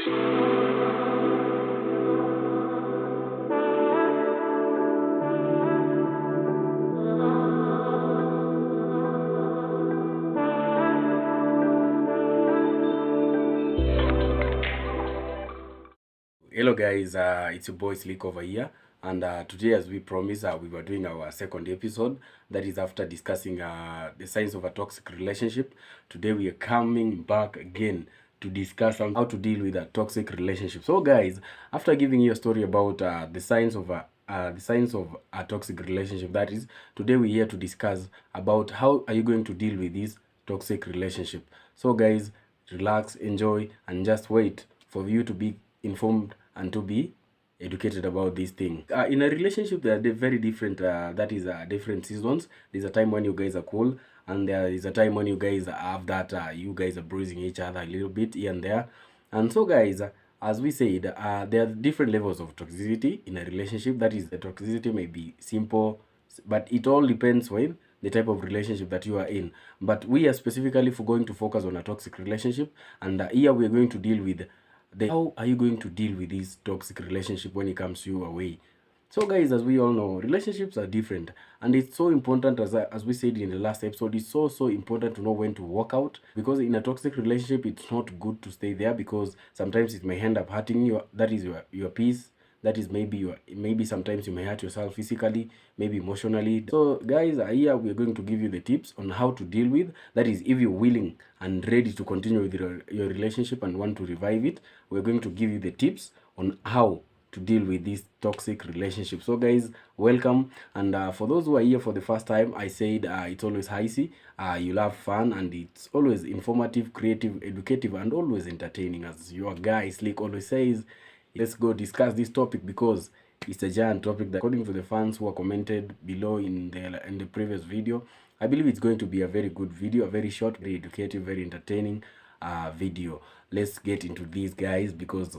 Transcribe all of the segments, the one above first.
Hello guys, it's your boy Slick over here, and today, as we promised, we were doing our second episode, that is after discussing the signs of a toxic relationship. Today we are coming back again to discuss how to deal with a toxic relationship. So guys, after giving you a story about the signs of a toxic relationship, that is, today we're here to discuss about how are you going to deal with this toxic relationship. So guys, relax, enjoy, and just wait for you to be informed and to be educated about this thing. In a relationship, there are very different, different seasons. There's a time when you guys are cool, and there is a time when you guys have that, you guys are bruising each other a little bit here and there. And so, guys, as we said, there are different levels of toxicity in a relationship. That is, the toxicity may be simple, but it all depends with the type of relationship that you are in. But we are specifically going to focus on a toxic relationship, and here we are going to deal with how are you going to deal with this toxic relationship when it comes your way. So guys, as we all know, relationships are different, and it's so important, as we said in the last episode, it's so important to know when to walk out, because in a toxic relationship it's not good to stay there, because sometimes it may end up hurting you, that is your peace. That is, maybe sometimes you may hurt yourself physically, maybe emotionally. So guys, here we are going to give you the tips on how to deal with that. Is, if you're willing and ready to continue with your relationship and want to revive it, we're going to give you the tips on how to deal with this toxic relationship. So guys, welcome. And for those who are here for the first time, I said it's always I.C.E.E. You'll have fun, and it's always informative, creative, educative, and always entertaining, as your guy Slick always says. Let's go discuss this topic, because it's a giant topic that, according to the fans who are commented below in the previous video, I believe it's going to be a very good video, a very short, very educative, very entertaining video. Let's get into these, guys, because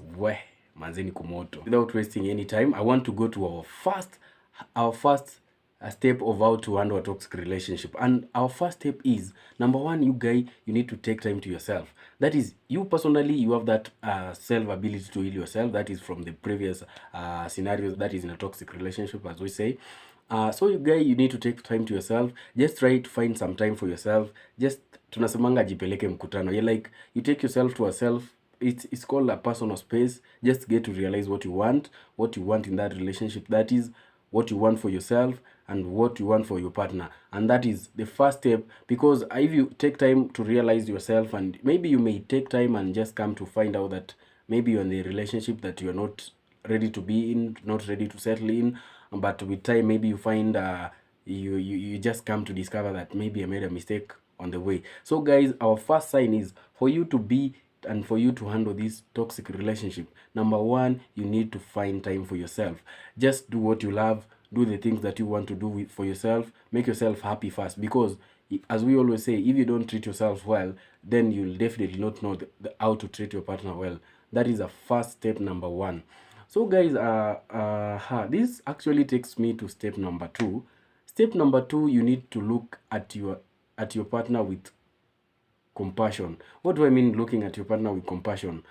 manzeni kumoto. Without wasting any time, I want to go to our first step of how to handle a toxic relationship. And our first step is, number one, you need to take time to yourself. That is, you personally, you have that self ability to heal yourself. That is from the previous scenarios, that is in a toxic relationship, as we say. So you need to take time to yourself. Just try to find some time for yourself. Just tunasemanga jipeleke mkutano. You take yourself to yourself. It's called a personal space. Just get to realize what you want in that relationship. That is what you want for yourself and what you want for your partner. And that is the first step, because if you take time to realize yourself, and maybe you may take time and just come to find out that maybe you're in a relationship that you're not ready to be in, not ready to settle in, but with time maybe you find you just come to discover that maybe I made a mistake on the way. So guys, our first sign is for you to be and for you to handle this toxic relationship. Number one, you need to find time for yourself. Just do what you love. Do the things that you want to do for yourself. Make yourself happy first, because as we always say, if you don't treat yourself well, then you'll definitely not know how to treat your partner well. That is the first step, number one. So guys, this actually takes me to step number two. Step number two, you need to look at your partner with compassion. What do I mean looking at your partner with compassion?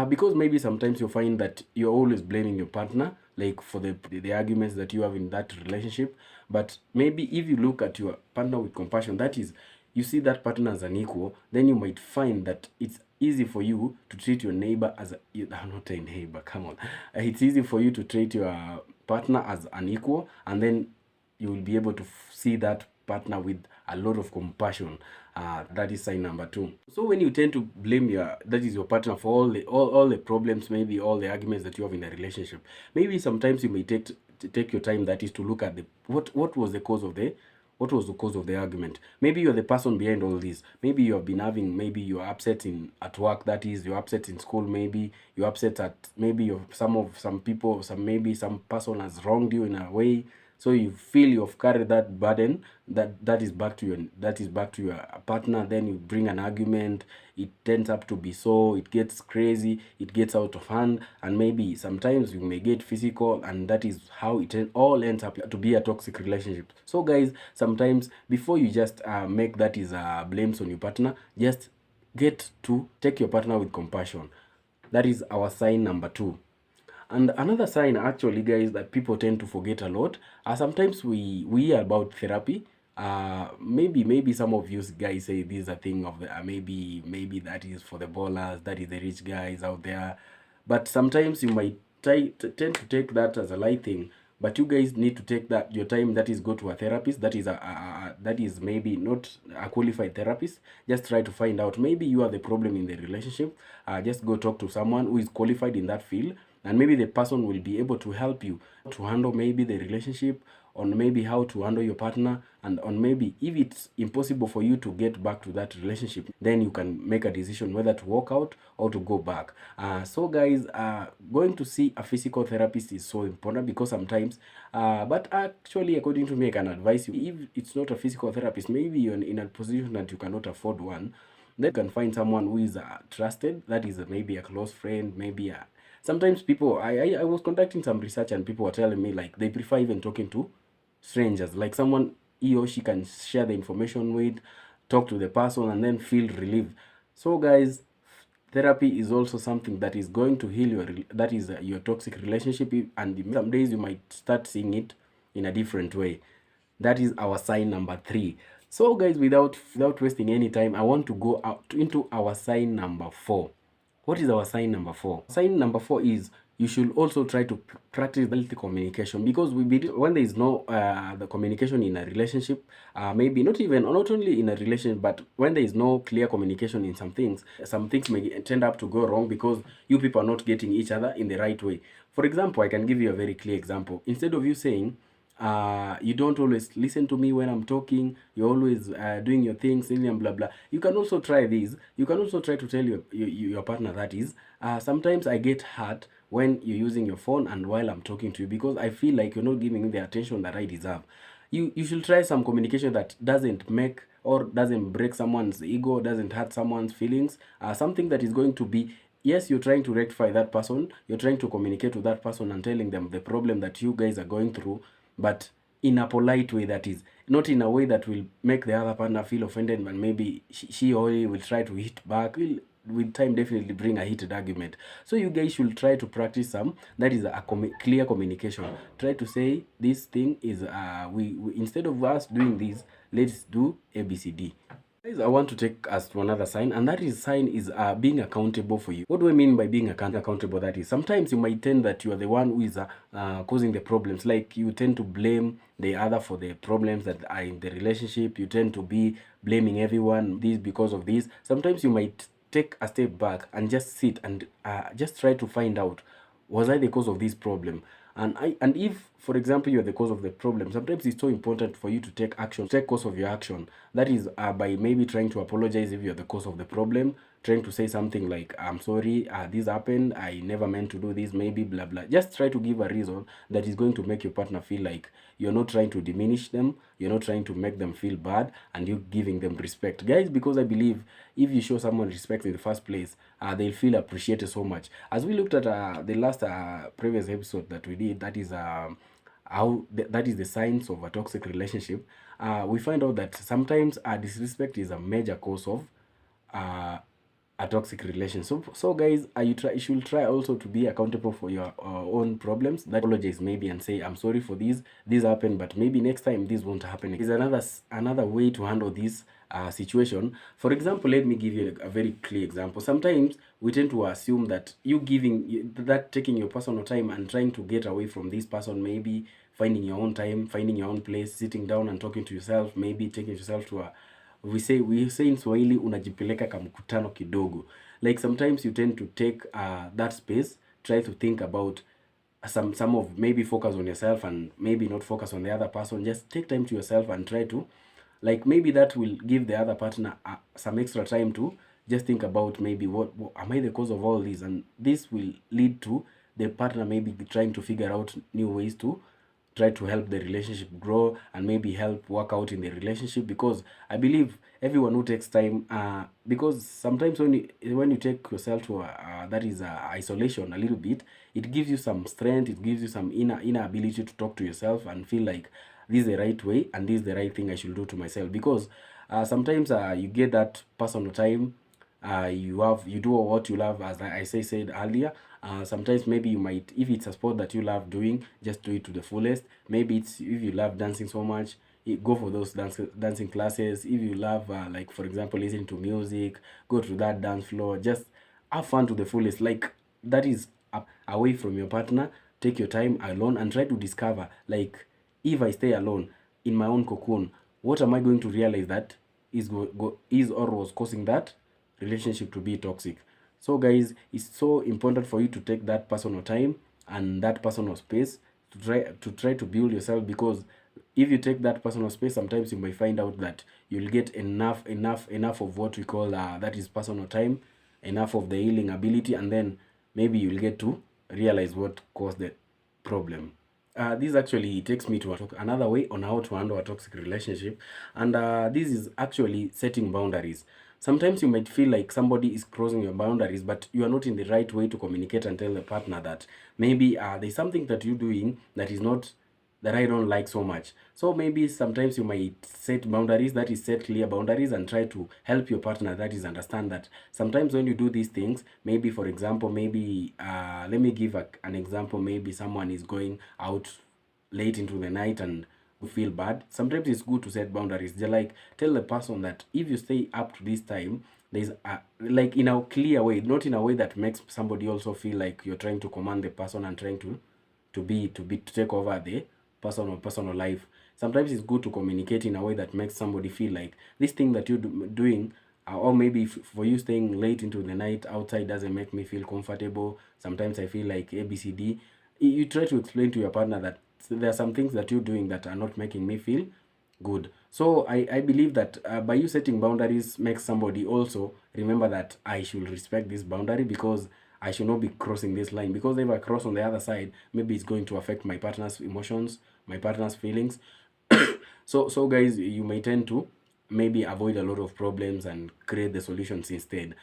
Because maybe sometimes you find that you're always blaming your partner, like for the arguments that you have in that relationship. But maybe if you look at your partner with compassion, that is, you see that partner as an equal, then you might find that it's easy for you to treat your neighbor as not a neighbor, come on. It's easy for you to treat your partner as an equal, and then you will be able to see that partner with a lot of compassion. That is sign number two. So when you tend to blame your partner for all the problems, maybe all the arguments that you have in a relationship, maybe sometimes you may take your time, that is, to look at what was the cause of the argument. Maybe you're the person behind all this. Maybe you have been having, maybe you're upset at work, that is, you're upset in school, maybe you're upset at, maybe maybe some person has wronged you in a way. So you feel you've carried that burden that is back to your partner. Then you bring an argument. It tends up to be so. It gets crazy. It gets out of hand, and maybe sometimes you may get physical, and that is how it all ends up to be a toxic relationship. So guys, sometimes before you just make blames on your partner, just get to take your partner with compassion. That is our sign number 2. And another sign, actually, guys, that people tend to forget a lot. Sometimes we hear about therapy. Maybe some of you guys say this is a thing of the, maybe that is for the ballers, that is the rich guys out there. But sometimes you might tend to take that as a light thing. But you guys need to take that your time. That is, go to a therapist. That is that is maybe not a qualified therapist. Just try to find out. Maybe you are the problem in the relationship. Just go talk to someone who is qualified in that field, and maybe the person will be able to help you to handle maybe the relationship, on maybe how to handle your partner, and on maybe if it's impossible for you to get back to that relationship, then you can make a decision whether to walk out or to go back. So guys, going to see a physical therapist is so important, because sometimes but actually, according to me, I can advise you, if it's not a physical therapist, maybe you're in a position that you cannot afford one, then you can find someone who is trusted, that is maybe a close friend, maybe a sometimes people, I was conducting some research, and people were telling me like they prefer even talking to strangers, like someone he or she can share the information with, talk to the person, and then feel relieved. So guys, therapy is also something that is going to heal your toxic relationship, and some days you might start seeing it in a different way. That is our sign number 3. So guys, without wasting any time, I want to go out into our sign number 4. What is our sign number 4? Sign number 4 is you should also try to practice healthy communication, because we believe when there is no the communication in a relationship, maybe not only in a relationship, but when there is no clear communication in some things may tend up to go wrong, because you people are not getting each other in the right way. For example, I can give you a very clear example. Instead of you saying, you don't always listen to me when I'm talking, you're always doing your things, and blah blah. You can also try this. You can also try to tell your partner, that is, sometimes I get hurt when you're using your phone and while I'm talking to you, because I feel like you're not giving me the attention that I deserve. You should try some communication that doesn't make or doesn't break someone's ego, doesn't hurt someone's feelings. Something that is going to be, yes, you're trying to rectify that person, you're trying to communicate with that person and telling them the problem that you guys are going through, but in a polite way, that is, not in a way that will make the other partner feel offended, and maybe she or he will try to hit back, will with time definitely bring a heated argument. So you guys should try to practice some, that is a clear communication. Try to say, this thing is we instead of us doing this, let's do ABCD. Guys, I want to take us to another sign, and that is sign is being accountable for you. What do I mean by being accountable? That is, sometimes you might tend that you are the one who is causing the problems. Like, you tend to blame the other for the problems that are in the relationship. You tend to be blaming everyone this because of this. Sometimes you might take a step back and just sit and just try to find out, was I the cause of this problem? And if, for example, you're the cause of the problem, sometimes it's so important for you to take action, take course of your action. That is by maybe trying to apologize if you're the cause of the problem, trying to say something like, I'm sorry, this happened, I never meant to do this, maybe blah blah. Just try to give a reason that is going to make your partner feel like you're not trying to diminish them, you're not trying to make them feel bad, and you're giving them respect, guys, because I believe if you show someone respect in the first place, they'll feel appreciated so much. As we looked at the last previous episode that we did, that is that is the signs of a toxic relationship. We find out that sometimes disrespect is a major cause of a toxic relationship. So guys, you should try also to be accountable for your own problems. That apologize maybe and say, I'm sorry for this happened, but maybe next time this won't happen. Is another way to handle this situation. For example, let me give you a very clear example. Sometimes we tend to assume that taking your personal time and trying to get away from this person, maybe finding your own time, finding your own place, sitting down and talking to yourself, maybe taking yourself to a, we say in Swahili, unajipeleka kamkutano kidogo. Like, sometimes you tend to take that space, try to think about some of, maybe focus on yourself and maybe not focus on the other person. Just take time to yourself and try to, like, maybe that will give the other partner some extra time to just think about, maybe what am I the cause of all this, and this will lead to the partner maybe trying to figure out new ways to try to help the relationship grow and maybe help work out in the relationship. Because I believe everyone who takes time, because sometimes when you take yourself to that is isolation a little bit, it gives you some strength, it gives you some inner ability to talk to yourself and feel like this is the right way and this is the right thing I should do to myself. Because sometimes you get that personal time, you do what you love, as I said earlier. Sometimes maybe you might, if it's a sport that you love doing, just do it to the fullest. Maybe it's, if you love dancing so much, go for those dancing classes. If you love like for example listening to music, go to that dance floor, just have fun to the fullest. Like, that is away from your partner. Take your time alone and try to discover, like, if I stay alone in my own cocoon, what am I going to realize that is or was causing that relationship to be toxic. So guys, it's so important for you to take that personal time and that personal space to try to build yourself, because if you take that personal space, sometimes you may find out that you'll get enough of what we call that is personal time, enough of the healing ability, and then maybe you'll get to realize what caused the problem. This actually takes me to another way on how to handle a toxic relationship, and this is actually setting boundaries. Sometimes you might feel like somebody is crossing your boundaries, but you are not in the right way to communicate and tell the partner that maybe there's something that you're doing that is not, that I don't like so much. So maybe sometimes you might set boundaries, that is set clear boundaries, and try to help your partner, that is understand that sometimes when you do these things, maybe for example, maybe let me give an example. Maybe someone is going out late into the night and you feel bad. Sometimes it's good to set boundaries. They like tell the person that if you stay up to this time, there's like in a clear way, not in a way that makes somebody also feel like you're trying to command the person and trying to take over the personal life. Sometimes it's good to communicate in a way that makes somebody feel like this thing that you're doing, or maybe for you staying late into the night outside doesn't make me feel comfortable. Sometimes I feel like ABCD. You try to explain to your partner that there are some things that you're doing that are not making me feel good. So I believe that by you setting boundaries makes somebody also remember that I should respect this boundary, because I should not be crossing this line, because if I cross on the other side, maybe it's going to affect my partner's emotions, my partner's feelings. So guys, you may tend to maybe avoid a lot of problems and create the solutions instead.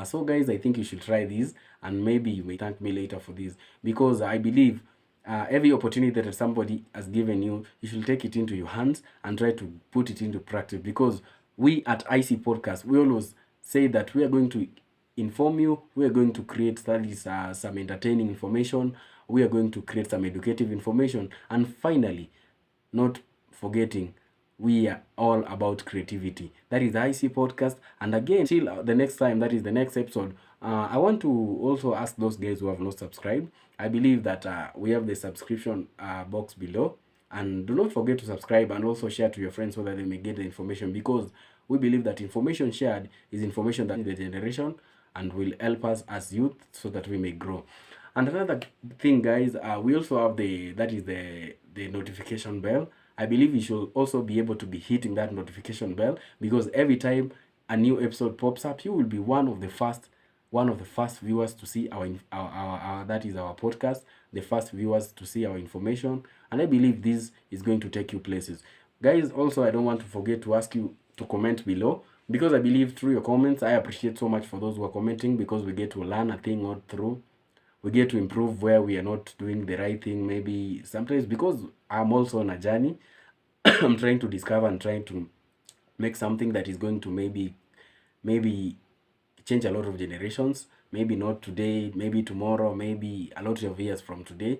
So guys, I think you should try this, and maybe you may thank me later for this, because I believe every opportunity that somebody has given you, you should take it into your hands and try to put it into practice, because we at I.C.E.E Podcast, we always say that we are going to inform you, we are going to create studies, some entertaining information, we are going to create some educative information, and finally, not forgetting, we are all about creativity. That is the I.C.E.E Podcast. And again, till the next time, that is the next episode, I want to also ask those guys who have not subscribed. I believe that we have the subscription box below. And do not forget to subscribe and also share to your friends so that they may get the information, because we believe that information shared is information that is the generation and will help us as youth so that we may grow. And another thing, guys, we also have the notification bell. I believe you should also be able to be hitting that notification bell, because every time a new episode pops up, you will be one of the first viewers to see our that is our podcast, the first viewers to see our information, and I believe this is going to take you places. Guys, also I don't want to forget to ask you to comment below, because I believe through your comments, I appreciate so much for those who are commenting, because we get to learn a thing or through, we get to improve where we are not doing the right thing, maybe sometimes, because I'm also on a journey. I'm trying to discover and trying to make something that is going to maybe change a lot of generations. Maybe not today, maybe tomorrow, maybe a lot of years from today.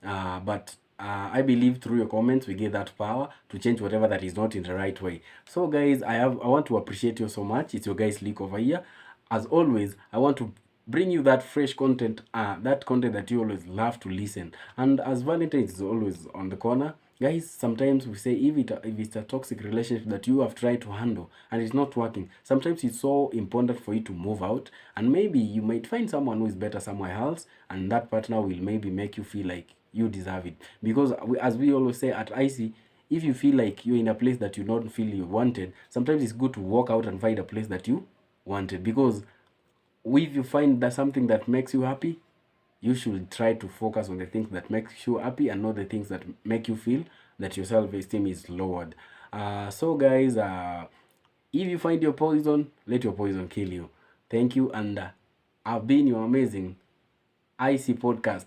But I believe through your comments we get that power to change whatever that is not in the right way. So guys, I want to appreciate you so much. It's your guys Leak over here. As always, I want to bring you that fresh content, that content that you always love to listen. And as Valentine's is always on the corner, guys, sometimes we say if it's a toxic relationship that you have tried to handle and it's not working, sometimes it's so important for you to move out, and maybe you might find someone who is better somewhere else, and that partner will maybe make you feel like you deserve it. Because as we always say at IC, if you feel like you're in a place that you don't feel you wanted, sometimes it's good to walk out and find a place that you wanted. Because if you find that something that makes you happy, you should try to focus on the things that make you happy and not the things that make you feel that your self-esteem is lowered. So guys, if you find your poison, let your poison kill you. Thank you, and I've been your amazing I.C.E.E Podcast.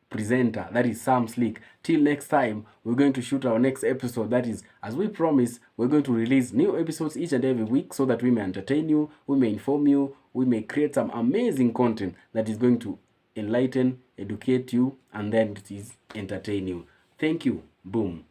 presenter, that is Sam Slick. Till next time, we're going to shoot our next episode. That is, as we promise, we're going to release new episodes each and every week so that we may entertain you, we may inform you, we may create some amazing content that is going to enlighten, educate you, and then it is entertain you. Thank you. Boom.